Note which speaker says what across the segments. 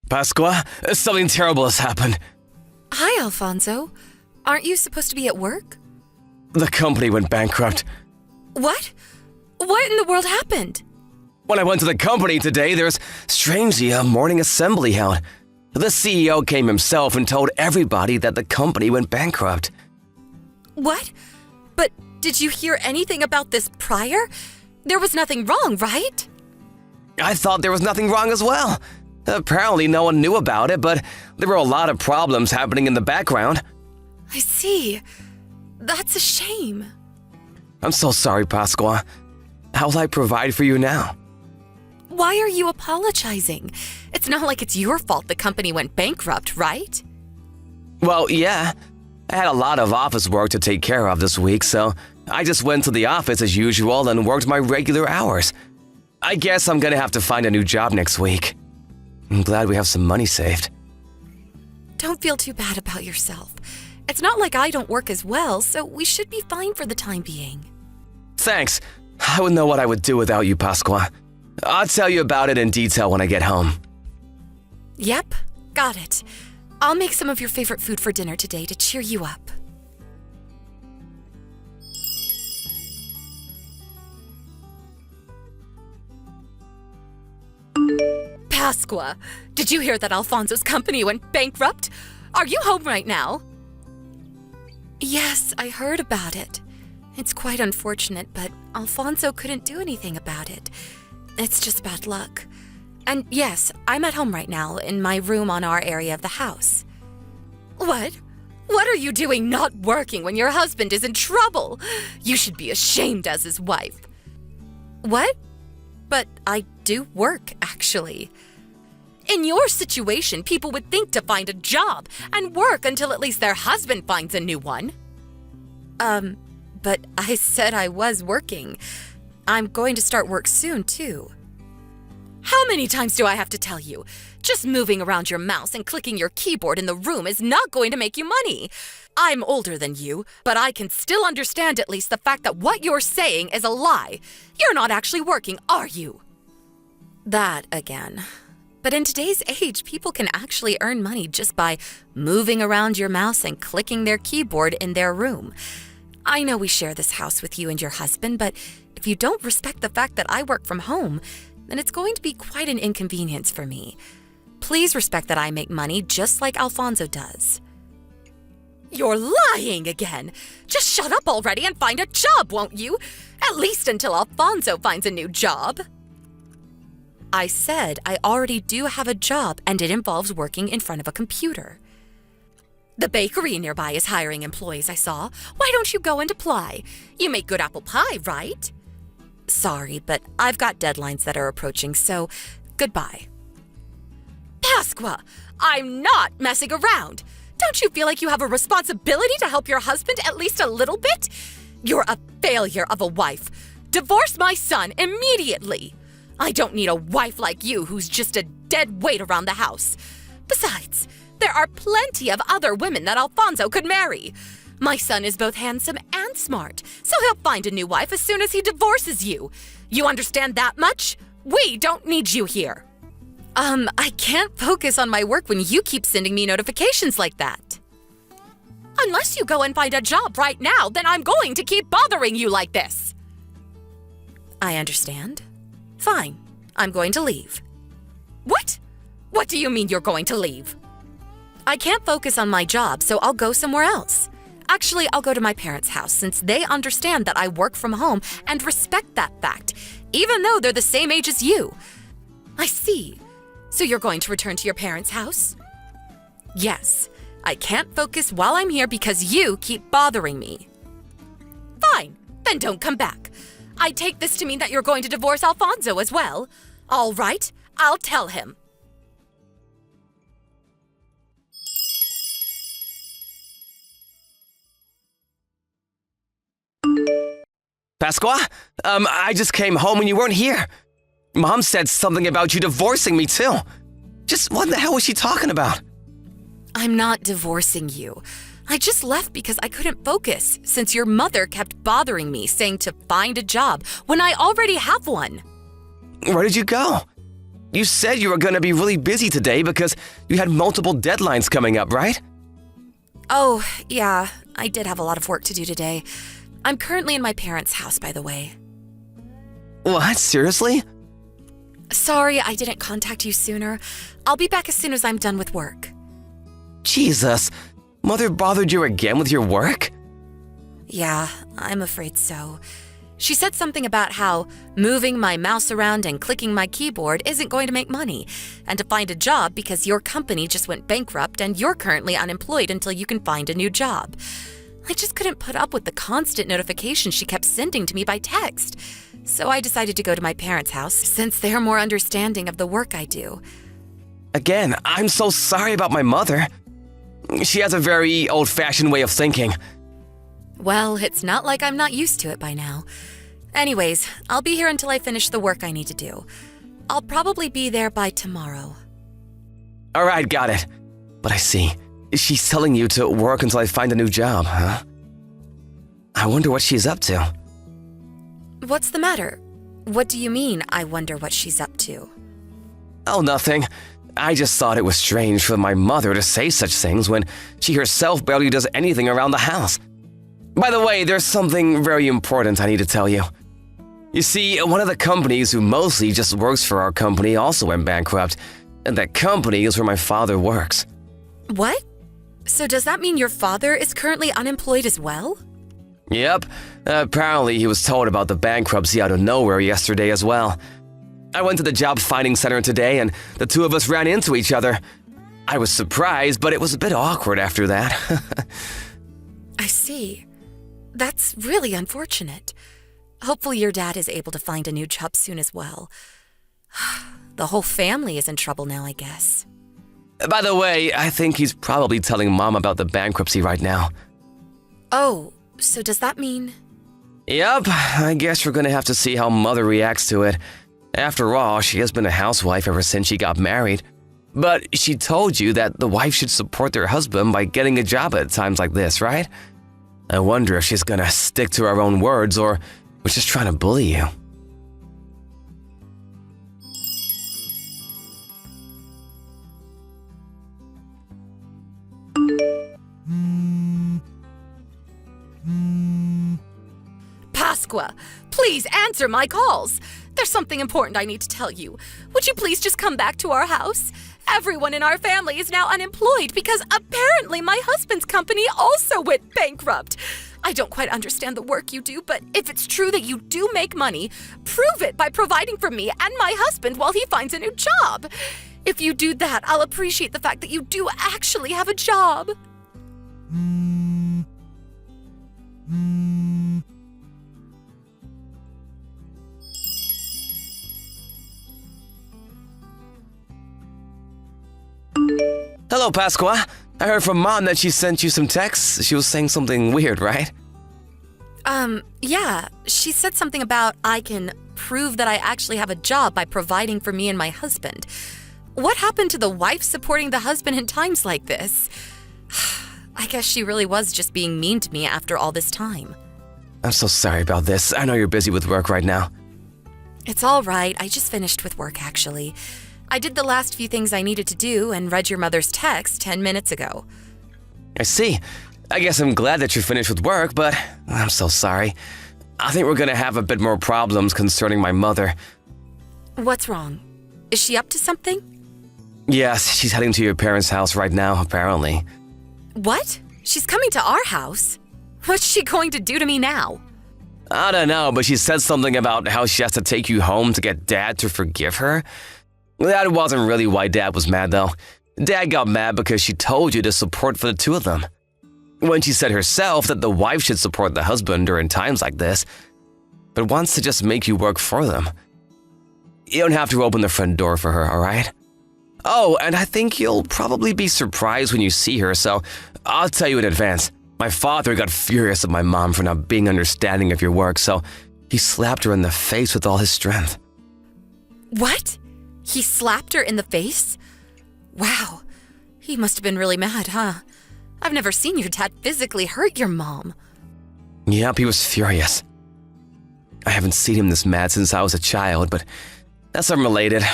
Speaker 1: Pasqua, something terrible has happened.
Speaker 2: Hi, Alfonso. Aren't you supposed to be at work?
Speaker 1: The company went bankrupt.
Speaker 2: What? What in the world happened?
Speaker 1: When I went to the company today, there's strangely a morning assembly held. The CEO came himself and told everybody that the company went bankrupt.
Speaker 2: What? But did you hear anything about this prior? There was nothing wrong, right?
Speaker 1: I thought there was nothing wrong as well. Apparently no one knew about it, but there were a lot of problems happening in the background.
Speaker 2: I see. That's a shame.
Speaker 1: I'm so sorry, Pasqua. How will I provide for you now?
Speaker 2: Why are you apologizing? It's not like it's your fault the company went bankrupt, right?
Speaker 1: Well, yeah. I had a lot of office work to take care of this week, so I just went to the office as usual and worked my regular hours. I guess I'm gonna have to find a new job next week. I'm glad we have some money saved.
Speaker 2: Don't feel too bad about yourself. It's not like I don't work as well, so we should be fine for the time being.
Speaker 1: Thanks. I wouldn't know what I would do without you, Pasqua. I'll tell you about it in detail when I get home.
Speaker 2: Yep, got it. I'll make some of your favorite food for dinner today to cheer you up. Pasqua, did you hear that Alfonso's company went bankrupt? Are you home right now? Yes, I heard about it. It's quite unfortunate, but Alfonso couldn't do anything about it. It's just bad luck. And yes, I'm at home right now, in my room on our area of the house. What? What are you doing not working when your husband is in trouble? You should be ashamed as his wife. What? But I do work, actually. In your situation, people would think to find a job and work until at least their husband finds a new one. But I said I was working. I'm going to start work soon, too. How many times do I have to tell you? Just moving around your mouse and clicking your keyboard in the room is not going to make you money. I'm older than you, but I can still understand at least the fact that what you're saying is a lie. You're not actually working, are you? That again. But in today's age, people can actually earn money just by moving around your mouse and clicking their keyboard in their room. I know we share this house with you and your husband, but if you don't respect the fact that I work from home, then it's going to be quite an inconvenience for me. Please respect that I make money just like Alfonso does. You're lying again! Just shut up already and find a job, won't you? At least until Alfonso finds a new job. I said I already do have a job, and it involves working in front of a computer. The bakery nearby is hiring employees, I saw. Why don't you go and apply? You make good apple pie, right? Sorry, but I've got deadlines that are approaching, so goodbye. Pasqua, I'm not messing around. Don't you feel like you have a responsibility to help your husband at least a little bit? You're a failure of a wife. Divorce my son immediately. I don't need a wife like you who's just a dead weight around the house. Besides, there are plenty of other women that Alfonso could marry. My son is both handsome and smart, so he'll find a new wife as soon as he divorces you. You understand that much? We don't need you here. I can't focus on my work when you keep sending me notifications like that. Unless you go and find a job right now, then I'm going to keep bothering you like this. I understand. Fine, I'm going to leave. What? What do you mean you're going to leave? I can't focus on my job, so I'll go somewhere else. Actually, I'll go to my parents' house since they understand that I work from home and respect that fact, even though they're the same age as you. I see. So you're going to return to your parents' house? Yes. I can't focus while I'm here because you keep bothering me. Fine, then don't come back. I take this to mean that you're going to divorce Alfonso as well. All right, I'll tell him.
Speaker 1: Pasqua? I just came home and you weren't here. Mom said something about you divorcing me, too. Just what the hell was she talking about?
Speaker 2: I'm not divorcing you. I just left because I couldn't focus, since your mother kept bothering me, saying to find a job when I already have one.
Speaker 1: Where did you go? You said you were going to be really busy today because you had multiple deadlines coming up, right?
Speaker 2: Oh, yeah, I did have a lot of work to do today. I'm currently in my parents' house, by the way.
Speaker 1: What? Seriously?
Speaker 2: Sorry I didn't contact you sooner. I'll be back as soon as I'm done with work.
Speaker 1: Jesus, Mother bothered you again with your work?
Speaker 2: Yeah, I'm afraid so. She said something about how moving my mouse around and clicking my keyboard isn't going to make money, and to find a job because your company just went bankrupt and you're currently unemployed until you can find a new job. I just couldn't put up with the constant notifications she kept sending to me by text. So I decided to go to my parents' house since they're more understanding of the work I do.
Speaker 1: Again, I'm so sorry about my mother. She has a very old-fashioned way of thinking.
Speaker 2: Well, it's not like I'm not used to it by now. Anyways, I'll be here until I finish the work I need to do. I'll probably be there by tomorrow.
Speaker 1: All right, got it. But I see. She's telling you to work until I find a new job, huh? I wonder what she's up to.
Speaker 2: What's the matter? What do you mean, I wonder what she's up to?
Speaker 1: Oh, nothing. I just thought it was strange for my mother to say such things when she herself barely does anything around the house. By the way, there's something very important I need to tell you. You see, one of the companies who mostly just works for our company also went bankrupt, and that company is where my father works.
Speaker 2: What? So does that mean your father is currently unemployed as well?
Speaker 1: Yep. Apparently he was told about the bankruptcy out of nowhere yesterday as well. I went to the job finding center today and the two of us ran into each other. I was surprised, but it was a bit awkward after that.
Speaker 2: I see. That's really unfortunate. Hopefully your dad is able to find a new job soon as well. The whole family is in trouble now, I guess.
Speaker 1: By the way, I think he's probably telling Mom about the bankruptcy right now.
Speaker 2: Oh, so does that mean...
Speaker 1: Yep, I guess we're gonna have to see how Mother reacts to it. After all, she has been a housewife ever since she got married. But she told you that the wife should support their husband by getting a job at times like this, right? I wonder if she's gonna stick to her own words or was just trying to bully you.
Speaker 2: Pasqua, please answer my calls. There's something important I need to tell you. Would you please just come back to our house? Everyone in our family is now unemployed because apparently my husband's company also went bankrupt. I don't quite understand the work you do, but if it's true that you do make money, prove it by providing for me and my husband while he finds a new job. If you do that, I'll appreciate the fact that you do actually have a job.
Speaker 1: Hello, Pasqua. I heard from Mom that she sent you some texts. She was saying something weird, right?
Speaker 2: Yeah. She said something about I can prove that I actually have a job by providing for me and my husband. What happened to the wife supporting the husband in times like this? I guess she really was just being mean to me after all this time.
Speaker 1: I'm so sorry about this. I know you're busy with work right now.
Speaker 2: It's all right. I just finished with work, actually. I did the last few things I needed to do and read your mother's text 10 minutes ago.
Speaker 1: I see. I guess I'm glad that you're finished with work, but I'm so sorry. I think we're gonna have a bit more problems concerning my mother.
Speaker 2: What's wrong? Is she up to something?
Speaker 1: Yes, she's heading to your parents' house right now, apparently.
Speaker 2: What? She's coming to our house? What's she going to do to me now?
Speaker 1: I don't know, but she said something about how she has to take you home to get Dad to forgive her. That wasn't really why Dad was mad, though. Dad got mad because she told you to support for the two of them. When she said herself that the wife should support the husband during times like this, but wants to just make you work for them. You don't have to open the front door for her, all right? Oh, and I think you'll probably be surprised when you see her, so I'll tell you in advance. My father got furious at my mom for not being understanding of your work, so he slapped her in the face with all his strength.
Speaker 2: What? He slapped her in the face? Wow, he must have been really mad, huh? I've never seen your dad physically hurt your mom.
Speaker 1: Yep, he was furious. I haven't seen him this mad since I was a child, but that's unrelated.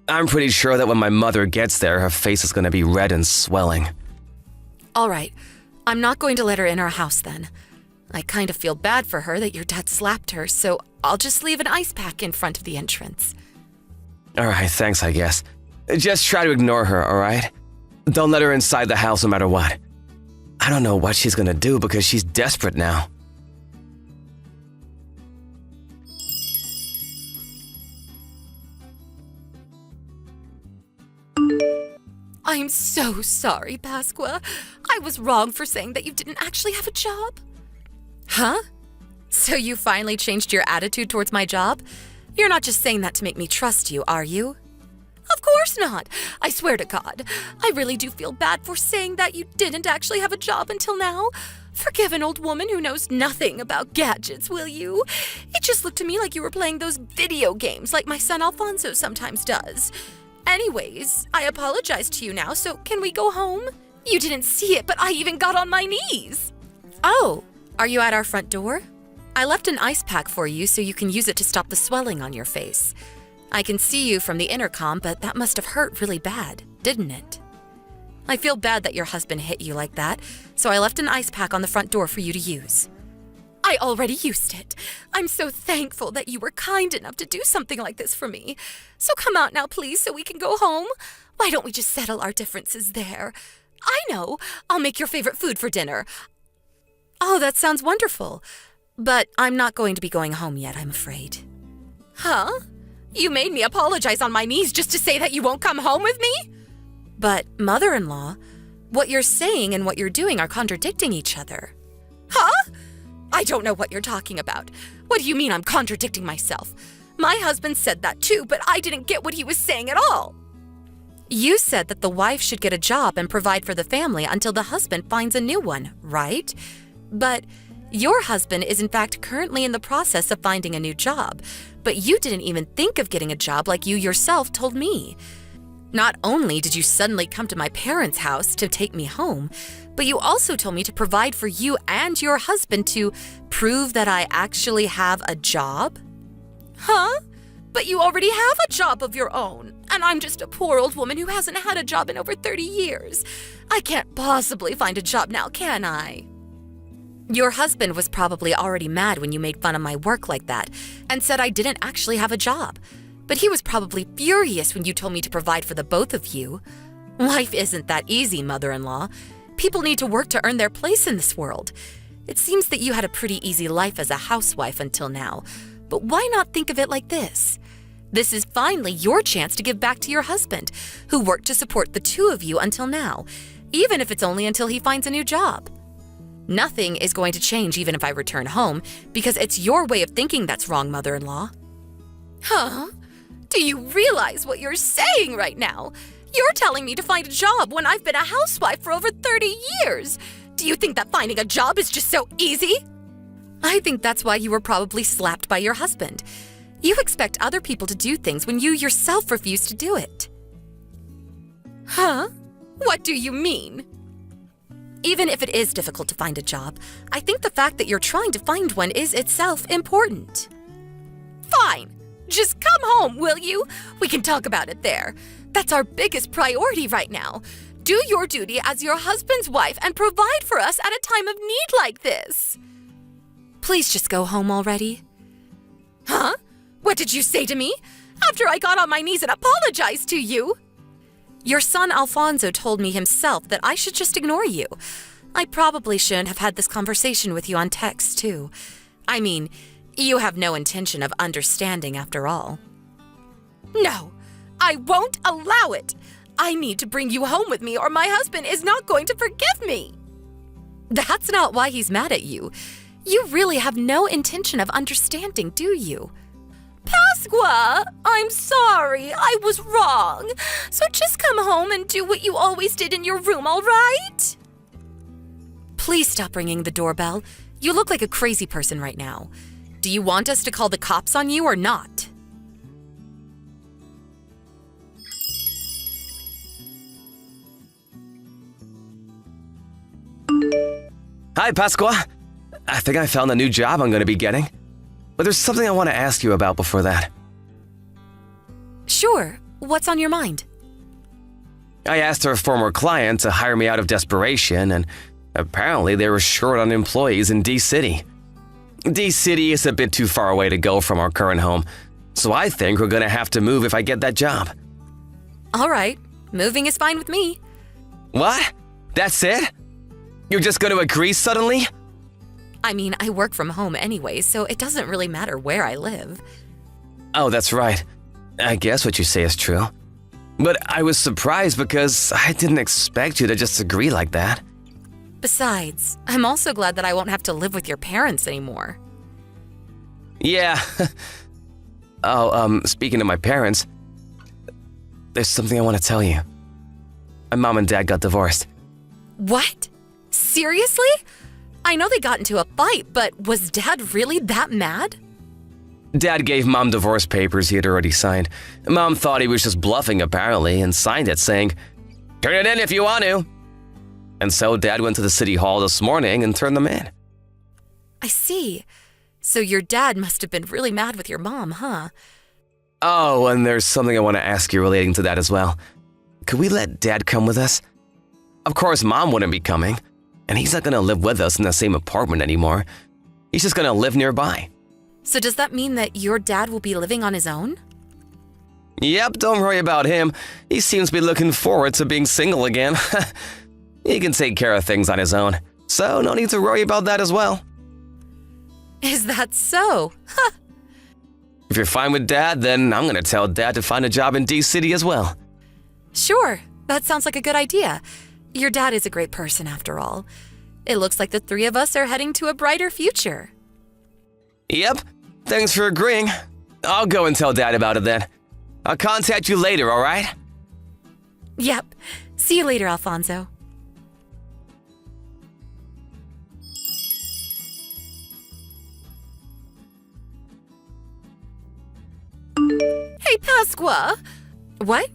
Speaker 1: I'm pretty sure that when my mother gets there, her face is going to be red and swelling.
Speaker 2: All right, I'm not going to let her in our house then. I kind of feel bad for her that your dad slapped her, so I'll just leave an ice pack in front of the entrance.
Speaker 1: All right, thanks, I guess. Just try to ignore her, all right? Don't let her inside the house no matter what. I don't know what she's gonna do because she's desperate now.
Speaker 2: I'm so sorry, Pasqua. I was wrong for saying that you didn't actually have a job. Huh? So you finally changed your attitude towards my job? You're not just saying that to make me trust you, are you? Of course not. I swear to God. I really do feel bad for saying that you didn't actually have a job until now. Forgive an old woman who knows nothing about gadgets, will you? It just looked to me like you were playing those video games like my son Alfonso sometimes does. Anyways, I apologize to you now, so can we go home? You didn't see it, but I even got on my knees. Oh, are you at our front door? I left an ice pack for you so you can use it to stop the swelling on your face. I can see you from the intercom, but that must have hurt really bad, didn't it? I feel bad that your husband hit you like that, so I left an ice pack on the front door for you to use. I already used it. I'm so thankful that you were kind enough to do something like this for me. So come out now, please, so we can go home. Why don't we just settle our differences there? I know. I'll make your favorite food for dinner. Oh, that sounds wonderful. But I'm not going to be going home yet, I'm afraid. Huh? You made me apologize on my knees just to say that you won't come home with me? But, mother-in-law, what you're saying and what you're doing are contradicting each other. Huh? I don't know what you're talking about. What do you mean I'm contradicting myself? My husband said that too, but I didn't get what he was saying at all. You said that the wife should get a job and provide for the family until the husband finds a new one, right? But your husband is in fact currently in the process of finding a new job, but you didn't even think of getting a job like you yourself told me. Not only did you suddenly come to my parents' house to take me home, but you also told me to provide for you and your husband to prove that I actually have a job? Huh? But you already have a job of your own, and I'm just a poor old woman who hasn't had a job in over 30 years. I can't possibly find a job now, can I? Your husband was probably already mad when you made fun of my work like that and said I didn't actually have a job. But he was probably furious when you told me to provide for the both of you. Life isn't that easy, mother-in-law. People need to work to earn their place in this world. It seems that you had a pretty easy life as a housewife until now, but why not think of it like this? This is finally your chance to give back to your husband, who worked to support the two of you until now, even if it's only until he finds a new job. Nothing is going to change even if I return home, because it's your way of thinking that's wrong, mother-in-law. Huh? Do you realize what you're saying right now? You're telling me to find a job when I've been a housewife for over 30 years. Do you think that finding a job is just so easy? I think that's why you were probably slapped by your husband. You expect other people to do things when you yourself refuse to do it. Huh? What do you mean? Even if it is difficult to find a job, I think the fact that you're trying to find one is itself important. Fine. Just come home, will you? We can talk about it there. That's our biggest priority right now. Do your duty as your husband's wife and provide for us at a time of need like this. Please just go home already. Huh? What did you say to me? After I got on my knees and apologized to you? Your son Alfonso told me himself that I should just ignore you. I probably shouldn't have had this conversation with you on text, too. I mean, you have no intention of understanding after all. No, I won't allow it. I need to bring you home with me or my husband is not going to forgive me. That's not why he's mad at you. You really have no intention of understanding, do you? Pasqua, I'm sorry. I was wrong. So just come home and do what you always did in your room, all right? Please stop ringing the doorbell. You look like a crazy person right now. Do you want us to call the cops on you or not?
Speaker 1: Hi, Pasqua. I think I found a new job I'm going to be getting. But there's something I want to ask you about before that.
Speaker 2: Sure. What's on your mind?
Speaker 1: I asked our former client to hire me out of desperation, and apparently they were short on employees in D-City. D-City is a bit too far away to go from our current home, so I think we're gonna have to move if I get that job.
Speaker 2: All right, moving is fine with me.
Speaker 1: What? That's it? You're just gonna agree suddenly?
Speaker 2: I mean, I work from home anyway, so it doesn't really matter where I live.
Speaker 1: Oh, that's right. I guess what you say is true. But I was surprised because I didn't expect you to just agree like that.
Speaker 2: Besides, I'm also glad that I won't have to live with your parents anymore.
Speaker 1: Yeah. Speaking of my parents, there's something I want to tell you. My mom and dad got divorced.
Speaker 2: What? Seriously? I know they got into a fight, but was Dad really that mad?
Speaker 1: Dad gave Mom divorce papers he had already signed. Mom thought he was just bluffing apparently and signed it saying, "Turn it in if you want to." And so Dad went to the city hall this morning and turned them in.
Speaker 2: I see. So your dad must have been really mad with your mom, huh?
Speaker 1: Oh, and there's something I want to ask you relating to that as well. Could we let Dad come with us? Of course, Mom wouldn't be coming, and he's not going to live with us in the same apartment anymore. He's just going to live nearby.
Speaker 2: So does that mean that your dad will be living on his own?
Speaker 1: Yep, don't worry about him. He seems to be looking forward to being single again. He can take care of things on his own, so no need to worry about that as well.
Speaker 2: Is that so? Huh.
Speaker 1: If you're fine with Dad, then I'm going to tell Dad to find a job in D-City as well.
Speaker 2: Sure, that sounds like a good idea. Your dad is a great person after all. It looks like the three of us are heading to a brighter future.
Speaker 1: Yep, thanks for agreeing. I'll go and tell Dad about it then. I'll contact you later, all right?
Speaker 2: Yep. See you later, Alfonso. Hey, Pasqua! What?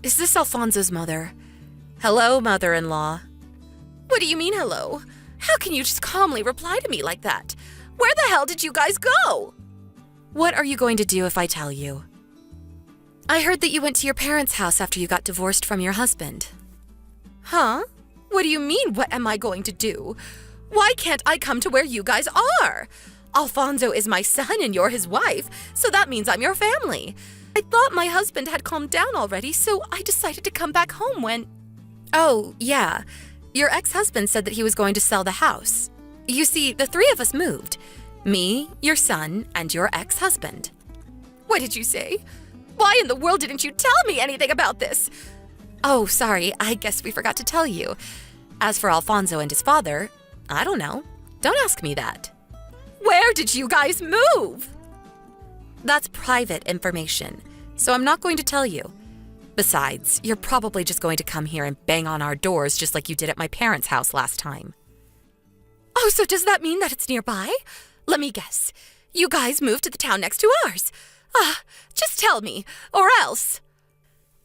Speaker 2: Is this Alfonso's mother? Hello, mother-in-law. What do you mean, hello? How can you just calmly reply to me like that? Where the hell did you guys go? What are you going to do if I tell you? I heard that you went to your parents' house after you got divorced from your husband. Huh? What do you mean, what am I going to do? Why can't I come to where you guys are? Alfonso is my son and you're his wife, so that means I'm your family. I thought my husband had calmed down already, so I decided to come back home when... Oh, yeah. Your ex-husband said that he was going to sell the house. You see, the three of us moved. Me, your son, and your ex-husband. What did you say? Why in the world didn't you tell me anything about this? Oh, sorry, I guess we forgot to tell you. As for Alfonso and his father, I don't know. Don't ask me that. Where did you guys move? That's private information, so I'm not going to tell you. Besides, you're probably just going to come here and bang on our doors just like you did at my parents' house last time. Oh, so does that mean that it's nearby? Let me guess. You guys moved to the town next to ours. Just tell me, or else.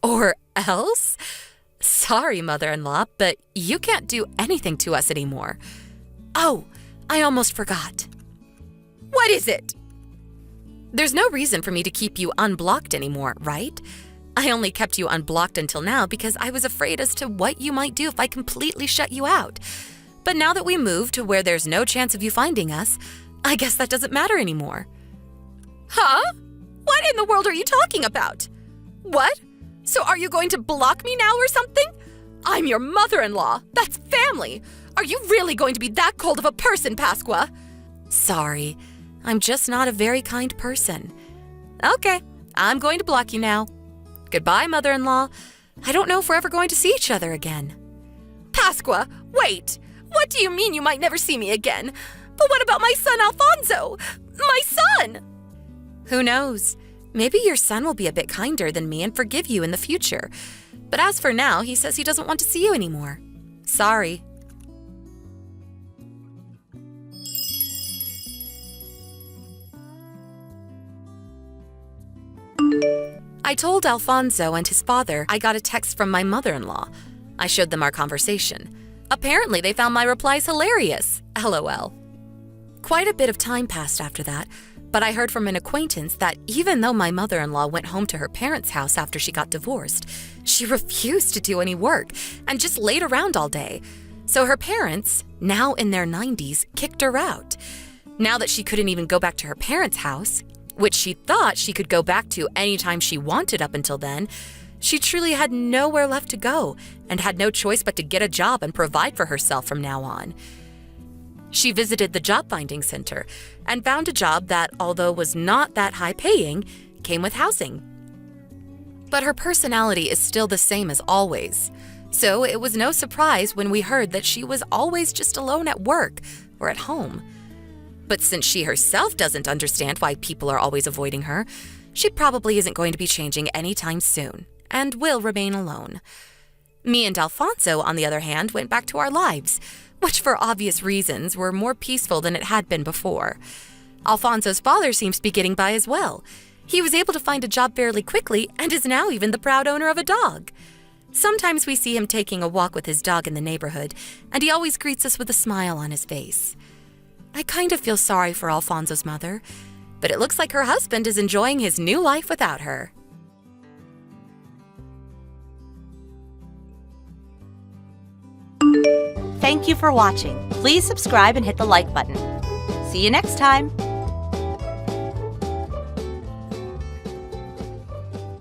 Speaker 2: Or else? Sorry, mother-in-law, but you can't do anything to us anymore. Oh, I almost forgot. What is it? There's no reason for me to keep you unblocked anymore, right? I only kept you unblocked until now because I was afraid as to what you might do if I completely shut you out. But now that we moved to where there's no chance of you finding us, I guess that doesn't matter anymore. Huh? What in the world are you talking about? What? So are you going to block me now or something? I'm your mother-in-law. That's family. Are you really going to be that cold of a person, Pasqua? Sorry, I'm just not a very kind person. Okay, I'm going to block you now. Goodbye, mother-in-law. I don't know if we're ever going to see each other again. Pasqua, wait! What do you mean you might never see me again? But what about my son, Alfonso? My son! Who knows? Maybe your son will be a bit kinder than me and forgive you in the future. But as for now, he says he doesn't want to see you anymore. Sorry. I told Alfonso and his father I got a text from my mother-in-law. I showed them our conversation. Apparently, they found my replies hilarious. LOL. Quite a bit of time passed after that, But I heard from an acquaintance that even though my mother-in-law went home to her parents' house after she got divorced, she refused to do any work and just laid around all day. So her parents, now in their 90s, kicked her out. Now that she couldn't even go back to her parents' house, which she thought she could go back to anytime she wanted up until then, she truly had nowhere left to go and had no choice but to get a job and provide for herself from now on. She visited the job finding center and found a job that, although was not that high paying, came with housing. But her personality is still the same as always. So it was no surprise when we heard that she was always just alone at work or at home. But since she herself doesn't understand why people are always avoiding her, she probably isn't going to be changing anytime soon and will remain alone. Me and Alfonso, on the other hand, went back to our lives, which for obvious reasons were more peaceful than it had been before. Alfonso's father seems to be getting by as well. He was able to find a job fairly quickly and is now even the proud owner of a dog. Sometimes we see him taking a walk with his dog in the neighborhood, and he always greets us with a smile on his face. I kind of feel sorry for Alfonso's mother, but it looks like her husband is enjoying his new life without her.
Speaker 3: Thank you for watching. Please subscribe and hit the like button. See you next time.